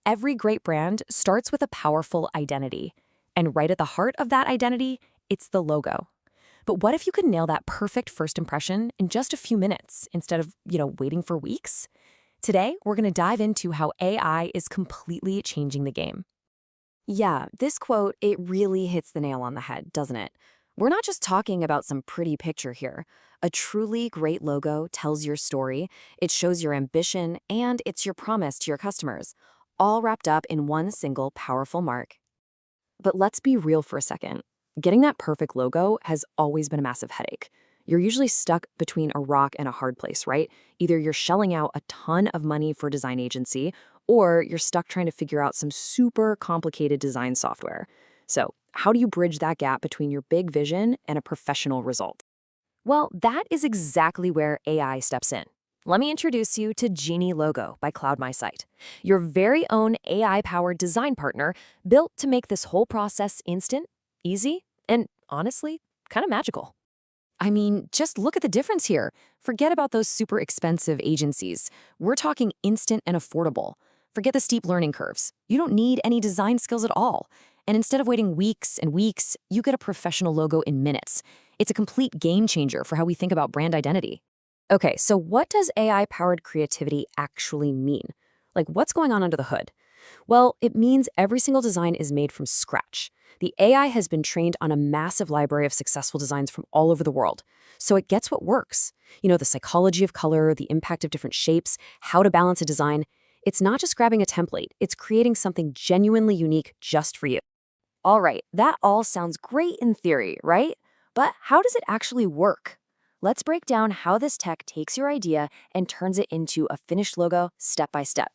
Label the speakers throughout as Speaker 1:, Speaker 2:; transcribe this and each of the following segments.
Speaker 1: Every great brand starts with a powerful identity. And right at the heart of that identity, it's the logo. But what if you could nail that perfect first impression in just a few minutes instead of, waiting for weeks? Today, we're going to dive into how AI is completely changing the game.
Speaker 2: Yeah, this quote, it really hits the nail on the head, doesn't it? We're not just talking about some pretty picture here. A truly great logo tells your story, it shows your ambition, and it's your promise to your customers, all wrapped up in one single powerful mark. But let's be real for a second. Getting that perfect logo has always been a massive headache. You're usually stuck between a rock and a hard place, right? Either you're shelling out a ton of money for a design agency, or you're stuck trying to figure out some super complicated design software. So, how do you bridge that gap between your big vision and a professional result? Well, that is exactly where AI steps in. Let me introduce you to Genie Logo by CloudMySite, your very own AI-powered design partner built to make this whole process instant, easy, and honestly, kind of magical. I mean, just look at the difference here. Forget about those super expensive agencies. We're talking instant and affordable. Forget the steep learning curves. You don't need any design skills at all. And instead of waiting weeks and weeks, you get a professional logo in minutes. It's a complete game changer for how we think about brand identity. Okay, so what does AI-powered creativity actually mean? Like, what's going on under the hood? Well, it means every single design is made from scratch. The AI has been trained on a massive library of successful designs from all over the world. So it gets what works. The psychology of color, the impact of different shapes, how to balance a design. It's not just grabbing a template, it's creating something genuinely unique just for you. All right, that all sounds great in theory, right? But how does it actually work? Let's break down how this tech takes your idea and turns it into a finished logo step by step.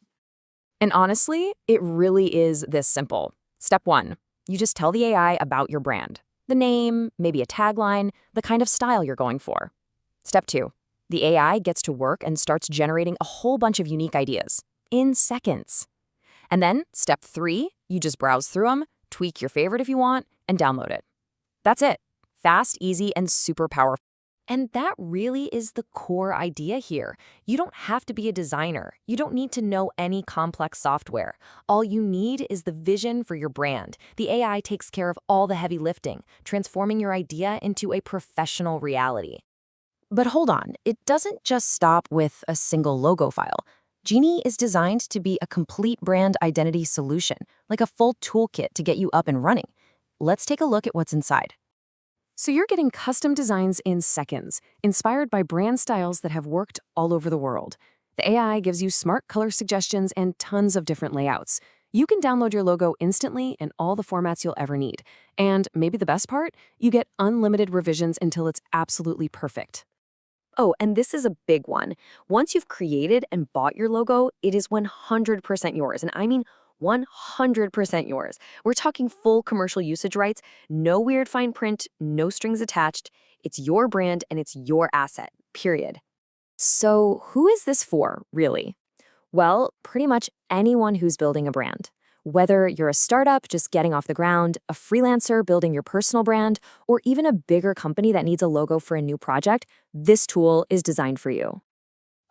Speaker 1: And honestly, it really is this simple. Step 1, you just tell the AI about your brand. The name, maybe a tagline, the kind of style you're going for. Step 2, the AI gets to work and starts generating a whole bunch of unique ideas in seconds. And then, step 3, you just browse through them, tweak your favorite if you want, and download it. That's it. Fast, easy, and super powerful. And that really is the core idea here. You don't have to be a designer. You don't need to know any complex software. All you need is the vision for your brand. The AI takes care of all the heavy lifting, transforming your idea into a professional reality. But hold on, it doesn't just stop with a single logo file. Genie is designed to be a complete brand identity solution, like a full toolkit to get you up and running. Let's take a look at what's inside. So you're getting custom designs in seconds, inspired by brand styles that have worked all over the world. The AI gives you smart color suggestions and tons of different layouts. You can download your logo instantly in all the formats you'll ever need. And maybe the best part, you get unlimited revisions until it's absolutely perfect. Oh, and this is a big one. Once you've created and bought your logo, it is 100% yours. And I mean 100% yours. We're talking full commercial usage rights, no weird fine print, no strings attached. It's your brand and it's your asset, period. So who is this for, really? Well, pretty much anyone who's building a brand. Whether you're a startup just getting off the ground, a freelancer building your personal brand, or even a bigger company that needs a logo for a new project, this tool is designed for you.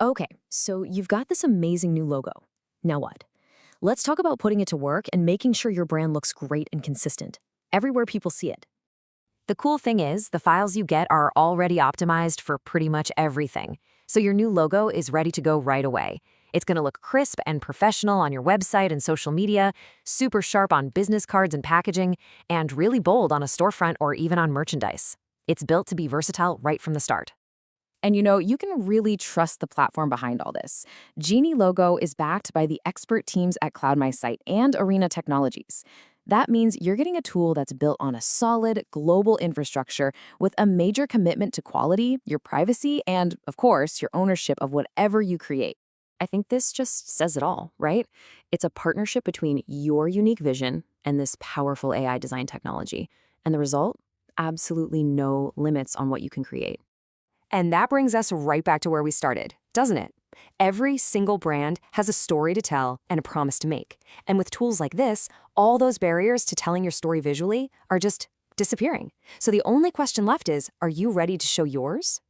Speaker 1: Okay, so you've got this amazing new logo. Now what? Let's talk about putting it to work and making sure your brand looks great and consistent, everywhere people see it. The cool thing is, the files you get are already optimized for pretty much everything, so your new logo is ready to go right away. It's going to look crisp and professional on your website and social media, super sharp on business cards and packaging, and really bold on a storefront or even on merchandise. It's built to be versatile right from the start. And you can really trust the platform behind all this. Genie Logo is backed by the expert teams at CloudMySite and Arena Technologies. That means you're getting a tool that's built on a solid global infrastructure with a major commitment to quality, your privacy, and, of course, your ownership of whatever you create. I think this just says it all, right? It's a partnership between your unique vision and this powerful AI design technology. And the result? Absolutely no limits on what you can create. And that brings us right back to where we started, doesn't it? Every single brand has a story to tell and a promise to make. And with tools like this, all those barriers to telling your story visually are just disappearing. So the only question left is, are you ready to show yours?